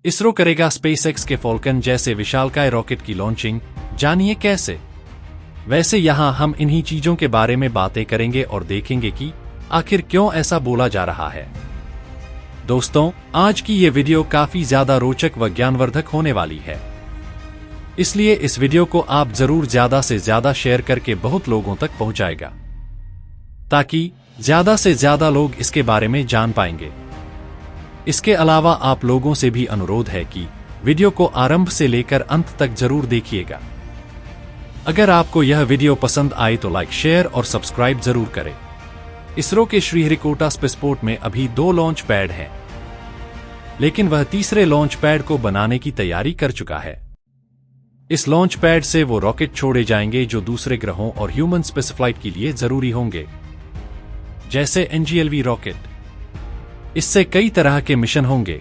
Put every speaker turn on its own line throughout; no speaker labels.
इसरो करेगा स्पेसएक्स के फॉल्कन जैसे विशालकाय रॉकेट की लॉन्चिंग, जानिए कैसे। वैसे यहां हम इन्हीं चीजों के बारे में बातें करेंगे और देखेंगे कि आखिर क्यों ऐसा बोला जा रहा है। दोस्तों, आज की ये वीडियो काफी ज्यादा रोचक व ज्ञानवर्धक होने वाली है, इसलिए इस वीडियो को आप जरूर ज्यादा से ज्यादा शेयर करके बहुत लोगों तक पहुंचाएगा, ताकि ज्यादा से ज्यादा लोग इसके बारे में जान पाएंगे। इसके अलावा आप लोगों से भी अनुरोध है कि वीडियो को आरंभ से लेकर अंत तक जरूर देखिएगा। अगर आपको यह वीडियो पसंद आए तो लाइक, शेयर और सब्सक्राइब जरूर करें। इसरो के श्रीहरिकोटा स्पेसपोर्ट में अभी 2 लॉन्च पैड हैं, लेकिन वह तीसरे लॉन्च पैड को बनाने की तैयारी कर चुका है। इस लॉन्च पैड से वो रॉकेट छोड़े जाएंगे जो दूसरे ग्रहों और ह्यूमन स्पेसफ्लाइट के लिए जरूरी होंगे, जैसे NGLV रॉकेट। इससे कई तरह के मिशन होंगे।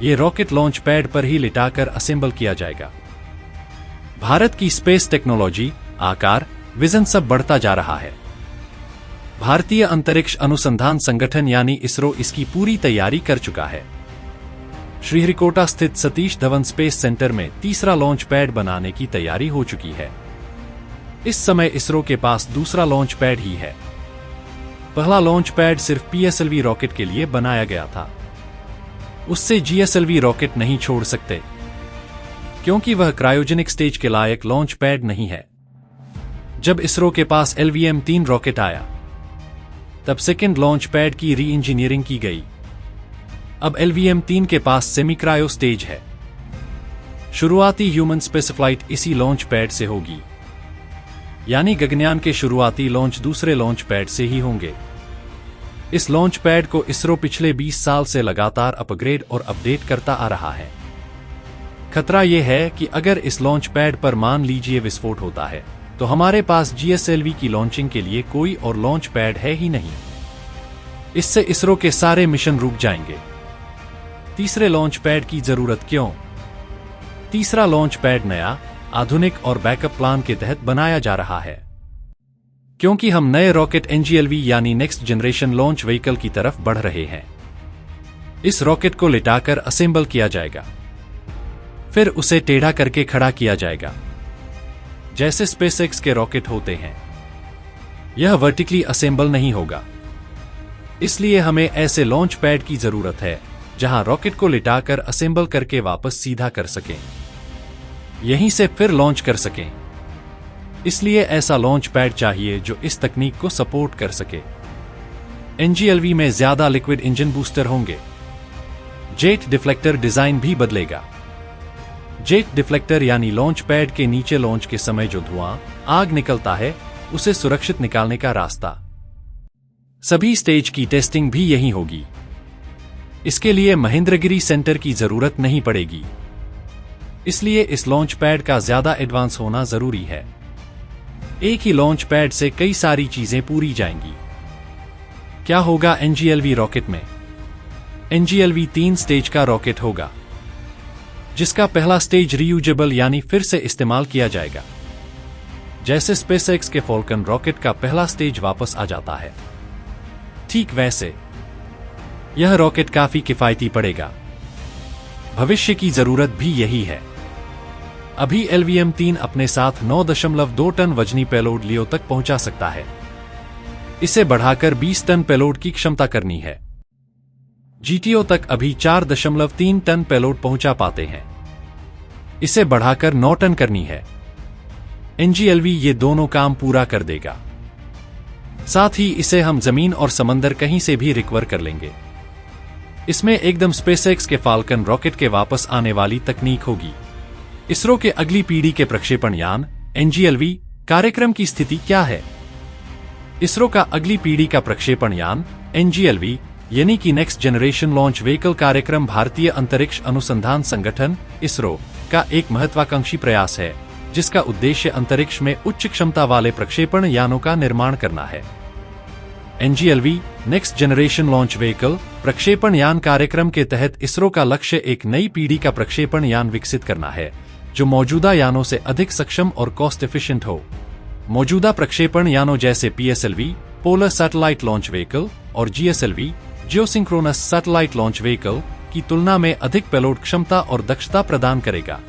ये रॉकेट लॉन्च पैड पर ही लिटाकर असेंबल किया जाएगा। भारत की स्पेस टेक्नोलॉजी, आकार, विजन सब बढ़ता जा रहा है। भारतीय अंतरिक्ष अनुसंधान संगठन यानी इसरो इसकी पूरी तैयारी कर चुका है। श्रीहरिकोटा स्थित सतीश धवन स्पेस सेंटर में तीसरा लॉन्च पैड बनाने की तैयारी हो चुकी है। इस समय इसरो के पास दूसरा लॉन्च पैड ही है। पहला लॉन्च पैड सिर्फ PSLV रॉकेट के लिए बनाया गया था। उससे GSLV रॉकेट नहीं छोड़ सकते, क्योंकि वह क्रायोजेनिक स्टेज के लायक लॉन्च पैड नहीं है। जब इसरो के पास LVM-3 रॉकेट आया, तब सेकेंड लॉन्च पैड की री इंजीनियरिंग की गई। अब LVM-3 के पास सेमी क्रायो स्टेज है। शुरुआती ह्यूमन स्पेसफ्लाइट इसी लॉन्च पैड से होगी, यानी गगनयान के शुरुआती लॉन्च दूसरे लॉन्च पैड से ही होंगे। इस लॉन्च पैड को इसरो पिछले 20 साल से लगातार अपग्रेड और अपडेट करता आ रहा है। खतरा यह है कि अगर इस लॉन्च पैड पर मान लीजिए विस्फोट होता है, तो हमारे पास GSLV की लॉन्चिंग के लिए कोई और लॉन्च पैड है ही नहीं। इससे इसरो के सारे मिशन रुक जाएंगे। तीसरे लॉन्च पैड की जरूरत क्यों? तीसरा लॉन्च पैड नया, आधुनिक और बैकअप प्लान के तहत बनाया जा रहा है, क्योंकि हम नए रॉकेट NGLV यानी नेक्स्ट जनरेशन लॉन्च व्हीकल की तरफ बढ़ रहे हैं। इस रॉकेट को लिटाकर असेंबल किया जाएगा, फिर उसे टेढ़ा करके खड़ा किया जाएगा, जैसे स्पेसएक्स के रॉकेट होते हैं। यह वर्टिकली असेंबल नहीं होगा, इसलिए हमें ऐसे लॉन्च पैड की जरूरत है जहां रॉकेट को लिटाकर असेंबल करके वापस सीधा कर सकें, यहीं से फिर लॉन्च कर सकें। इसलिए ऐसा लॉन्च पैड चाहिए जो इस तकनीक को सपोर्ट कर सके। NGLV में ज्यादा लिक्विड इंजन बूस्टर होंगे। जेट डिफ्लेक्टर डिजाइन भी बदलेगा। जेट डिफ्लेक्टर यानी लॉन्च पैड के नीचे लॉन्च के समय जो धुआं, आग निकलता है, उसे सुरक्षित निकालने का रास्ता। सभी स्टेज की टेस्टिंग भी यही होगी। इसके लिए महेंद्रगिरी सेंटर की जरूरत नहीं पड़ेगी, इसलिए इस लॉन्च पैड का ज्यादा एडवांस होना जरूरी है। एक ही लॉन्च पैड से कई सारी चीजें पूरी जाएंगी। क्या होगा NGLV रॉकेट में? NGLV 3 स्टेज का रॉकेट होगा, जिसका पहला स्टेज रीयूजेबल यानी फिर से इस्तेमाल किया जाएगा, जैसे स्पेसएक्स के फॉल्कन रॉकेट का पहला स्टेज वापस आ जाता है। ठीक वैसे यह रॉकेट काफी किफायती पड़ेगा। भविष्य की जरूरत भी यही है। अभी LVM-3 अपने साथ 9.2 टन वजनी पेलोड लियो तक पहुंचा सकता है। इसे बढ़ाकर 20 टन पेलोड की क्षमता करनी है। GTO तक अभी 4.3 टन पेलोड पहुंचा पाते हैं। इसे बढ़ाकर 9 टन करनी है। NGLV ये दोनों काम पूरा कर देगा। साथ ही इसे हम जमीन और समंदर कहीं से भी रिकवर कर लेंगे। इसमें एकदम स्पेसएक्स के फाल्कन रॉकेट के वापस आने वाली तकनीक होगी। इसरो के अगली पीढ़ी के प्रक्षेपण यान NGLV कार्यक्रम की स्थिति क्या है? इसरो का अगली पीढ़ी का प्रक्षेपण यान NGLV यानी कि नेक्स्ट जनरेशन लॉन्च व्हीकल कार्यक्रम भारतीय अंतरिक्ष अनुसंधान संगठन इसरो का एक महत्वाकांक्षी प्रयास है, जिसका उद्देश्य अंतरिक्ष में उच्च क्षमता वाले प्रक्षेपण यानों का निर्माण करना है। NGLV next generation launch vehicle प्रक्षेपण यान कार्यक्रम के तहत इसरो का लक्ष्य एक नई पीढ़ी का प्रक्षेपण यान विकसित करना है, जो मौजूदा यानों से अधिक सक्षम और कॉस्ट एफिशिएंट हो। मौजूदा प्रक्षेपण यानों जैसे PSLV polar satellite launch vehicle और GSLV geosynchronous satellite launch vehicle की तुलना में अधिक पेलोड क्षमता और दक्षता प्रदान करेगा।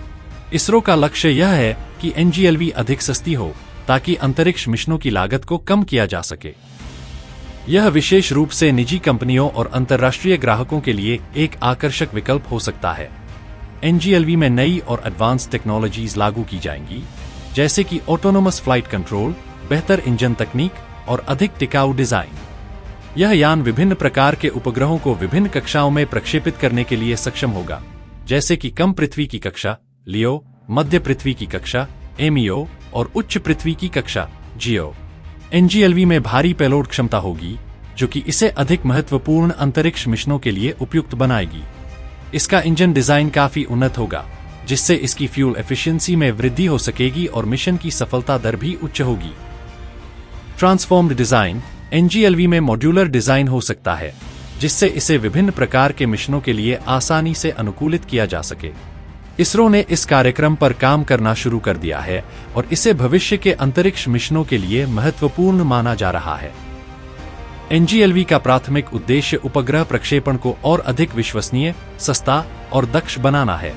इसरो का लक्ष्य यह है कि NGLV अधिक सस्ती हो ताकि अंतरिक्ष मिशनों की लागत को कम किया जा सके। यह विशेष रूप से निजी कंपनियों और अंतर्राष्ट्रीय ग्राहकों के लिए एक आकर्षक विकल्प हो सकता है। NGLV में नई और एडवांस टेक्नोलॉजीज लागू की जाएंगी, जैसे कि ऑटोनोमस फ्लाइट कंट्रोल, बेहतर इंजन तकनीक और अधिक टिकाऊ डिजाइन। यह यान विभिन्न प्रकार के उपग्रहों को विभिन्न कक्षाओं में प्रक्षेपित करने के लिए सक्षम होगा, जैसे कि कम पृथ्वी की कक्षा लियो, मध्य पृथ्वी की कक्षा MEO और उच्च पृथ्वी की कक्षा GEO। NGLV में भारी पेलोड क्षमता होगी, जो कि इसे अधिक महत्वपूर्ण अंतरिक्ष मिशनों के लिए उपयुक्त बनाएगी। इसका इंजन डिजाइन काफी उन्नत होगा, जिससे इसकी फ्यूल एफिशिएंसी में वृद्धि हो सकेगी और मिशन की सफलता दर भी उच्च होगी। ट्रांसफॉर्म्ड डिजाइन NGLV में मॉड्यूलर डिजाइन हो सकता है, जिससे इसे विभिन्न प्रकार के मिशनों के लिए आसानी से अनुकूलित किया जा सके। इसरो ने इस कार्यक्रम पर काम करना शुरू कर दिया है और इसे भविष्य के अंतरिक्ष मिशनों के लिए महत्वपूर्ण माना जा रहा है। NGLV का प्राथमिक उद्देश्य उपग्रह प्रक्षेपण को और अधिक विश्वसनीय, सस्ता और दक्ष बनाना है।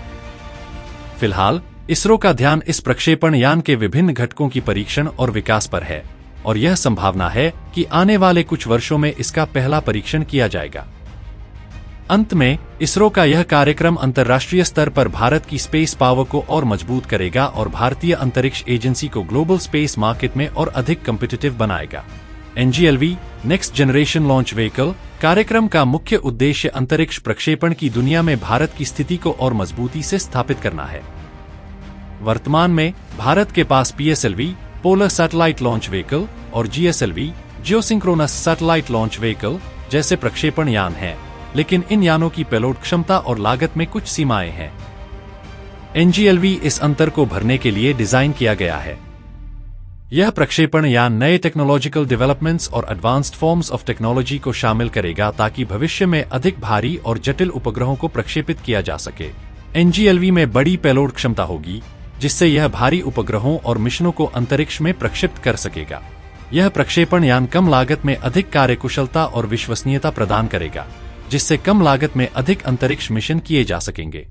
फिलहाल इसरो का ध्यान इस प्रक्षेपण यान के विभिन्न घटकों की परीक्षण और विकास पर है और यह संभावना है कि आने वाले कुछ वर्षों में इसका पहला परीक्षण किया जाएगा। अंत में इसरो का यह कार्यक्रम अंतर्राष्ट्रीय स्तर पर भारत की स्पेस पावर को और मजबूत करेगा और भारतीय अंतरिक्ष एजेंसी को ग्लोबल स्पेस मार्केट में और अधिक कॉम्पिटिटिव बनाएगा। NGLV next generation launch vehicle कार्यक्रम का मुख्य उद्देश्य अंतरिक्ष प्रक्षेपण की दुनिया में भारत की स्थिति को और मजबूती से स्थापित करना है। वर्तमान में भारत के पास PSLV polar satellite launch vehicle और GSLV geosynchronous satellite launch vehicle जैसे प्रक्षेपण यान हैं, लेकिन इन यानों की पेलोड क्षमता और लागत में कुछ सीमाएं हैं। NGLV इस अंतर को भरने के लिए डिजाइन किया गया है। यह प्रक्षेपण यान नए टेक्नोलॉजिकल डेवलपमेंट्स और एडवांस्ड फॉर्म्स ऑफ टेक्नोलॉजी को शामिल करेगा ताकि भविष्य में अधिक भारी और जटिल उपग्रहों को प्रक्षेपित किया जा सके। NGLV में बड़ी पेलोड क्षमता होगी, जिससे यह भारी उपग्रहों और मिशनों को अंतरिक्ष में प्रक्षेपित कर सकेगा। यह प्रक्षेपण यान कम लागत में अधिक कार्यकुशलता और विश्वसनीयता प्रदान करेगा, जिससे कम लागत में अधिक अंतरिक्ष मिशन किए जा सकेंगे।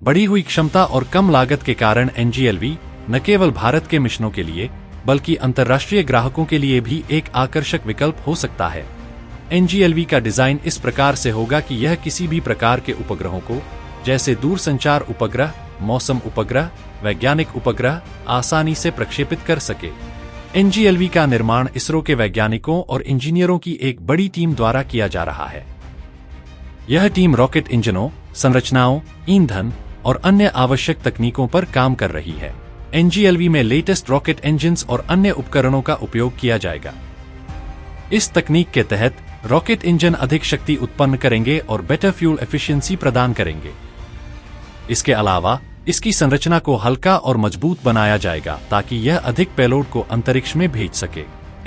बढ़ी हुई क्षमता और कम लागत के कारण NGLV न केवल भारत के मिशनों के लिए बल्कि अंतर्राष्ट्रीय ग्राहकों के लिए भी एक आकर्षक विकल्प हो सकता है। NGLV का डिजाइन इस प्रकार से होगा कि यह किसी भी प्रकार के उपग्रहों को, जैसे दूरसंचार उपग्रह, मौसम उपग्रह, वैज्ञानिक उपग्रह, आसानी से प्रक्षेपित कर सके। NGLV का निर्माण इसरो के वैज्ञानिकों और इंजीनियरों की एक बड़ी टीम द्वारा किया जा रहा है। यह टीम रॉकेट इंजनों, संरचनाओं, ईंधन और अन्य आवश्यक तकनीकों पर काम कर रही है। NGLV में लेटेस्ट रॉकेट इंजन्स और अन्य उपकरणों का उपयोग किया जाएगा। इस तकनीक के तहत रॉकेट इंजन अधिक शक्ति उत्पन्न करेंगे और बेटर फ्यूल एफिशिएंसी प्रदान करेंगे। इसके अलावा इसकी संरचना को हल्का और मजबूत बनाया जाएगा ताकि यह अधिक पेलोड को अंतरिक्ष में भेज सके।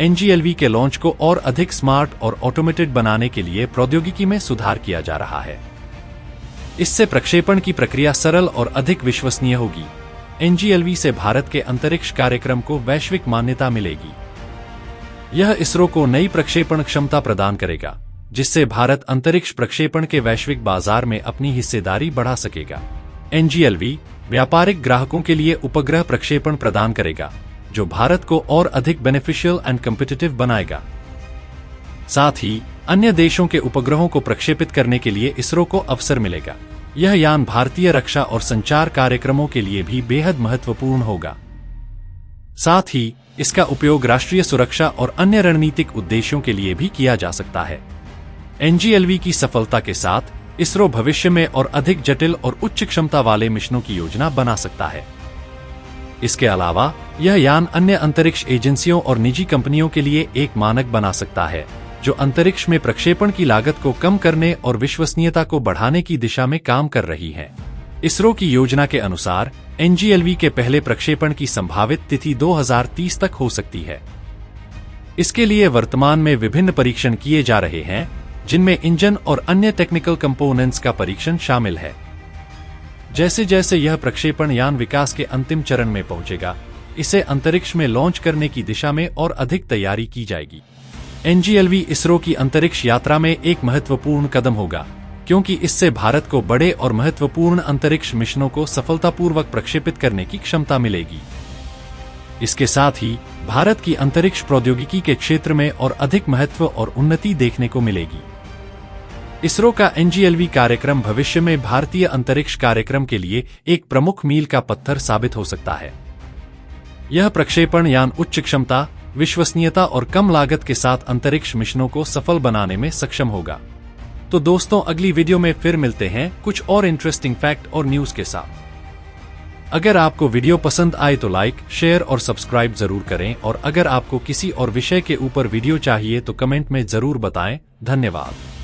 NGLV के लॉन्च को और अधिक स्मार्ट और ऑटोमेटेड बनाने के लिए प्रौद्योगिकी में सुधार किया जा रहा है। इससे प्रक्षेपण की प्रक्रिया सरल और अधिक विश्वसनीय होगी। NGLV से भारत के अंतरिक्ष कार्यक्रम को वैश्विक मान्यता मिलेगी। यह इसरो को नई प्रक्षेपण क्षमता प्रदान करेगा, जिससे भारत अंतरिक्ष प्रक्षेपण के वैश्विक बाजार में अपनी हिस्सेदारी बढ़ा सकेगा। NGLV व्यापारिक ग्राहकों के लिए उपग्रह प्रक्षेपण प्रदान करेगा, जो भारत को और अधिक बेनिफिशियल एंड कॉम्पिटिटिव बनाएगा। साथ ही अन्य देशों के उपग्रहों को प्रक्षेपित करने के लिए इसरो को अवसर मिलेगा। यह यान भारतीय रक्षा और संचार कार्यक्रमों के लिए भी बेहद महत्वपूर्ण होगा। साथ ही इसका उपयोग राष्ट्रीय सुरक्षा और अन्य रणनीतिक उद्देश्यों के लिए भी किया जा सकता है। NGLV की सफलता के साथ इसरो भविष्य में और अधिक जटिल और उच्च क्षमता वाले मिशनों की योजना बना सकता है। इसके अलावा यह यान अन्य अंतरिक्ष एजेंसियों और निजी कंपनियों के लिए एक मानक बना सकता है, जो अंतरिक्ष में प्रक्षेपण की लागत को कम करने और विश्वसनीयता को बढ़ाने की दिशा में काम कर रही है। इसरो की योजना के अनुसार NGLV के पहले प्रक्षेपण की संभावित तिथि 2030 तक हो सकती है। इसके लिए वर्तमान में विभिन्न परीक्षण किए जा रहे हैं, जिनमें इंजन और अन्य टेक्निकल कंपोनेंट्स का परीक्षण शामिल है। जैसे जैसे यह प्रक्षेपण यान विकास के अंतिम चरण में पहुंचेगा, इसे अंतरिक्ष में लॉन्च करने की दिशा में और अधिक तैयारी की जाएगी। NGLV इसरो की अंतरिक्ष यात्रा में एक महत्वपूर्ण कदम होगा, क्योंकि इससे भारत को बड़े और महत्वपूर्ण अंतरिक्ष मिशनों को सफलतापूर्वक प्रक्षेपित करने की क्षमता मिलेगी। इसके साथ ही भारत की अंतरिक्ष प्रौद्योगिकी के क्षेत्र में और अधिक महत्व और उन्नति देखने को मिलेगी। इसरो का NGLV कार्यक्रम भविष्य में भारतीय अंतरिक्ष कार्यक्रम के लिए एक प्रमुख मील का पत्थर साबित हो सकता है। यह प्रक्षेपण यान उच्च क्षमता, विश्वसनीयता और कम लागत के साथ अंतरिक्ष मिशनों को सफल बनाने में सक्षम होगा। तो दोस्तों, अगली वीडियो में फिर मिलते हैं कुछ और इंटरेस्टिंग फैक्ट और न्यूज के साथ। अगर आपको वीडियो पसंद आए तो लाइक, शेयर और सब्सक्राइब जरूर करें, और अगर आपको किसी और विषय के ऊपर वीडियो चाहिए तो कमेंट में जरूर बताएं। धन्यवाद।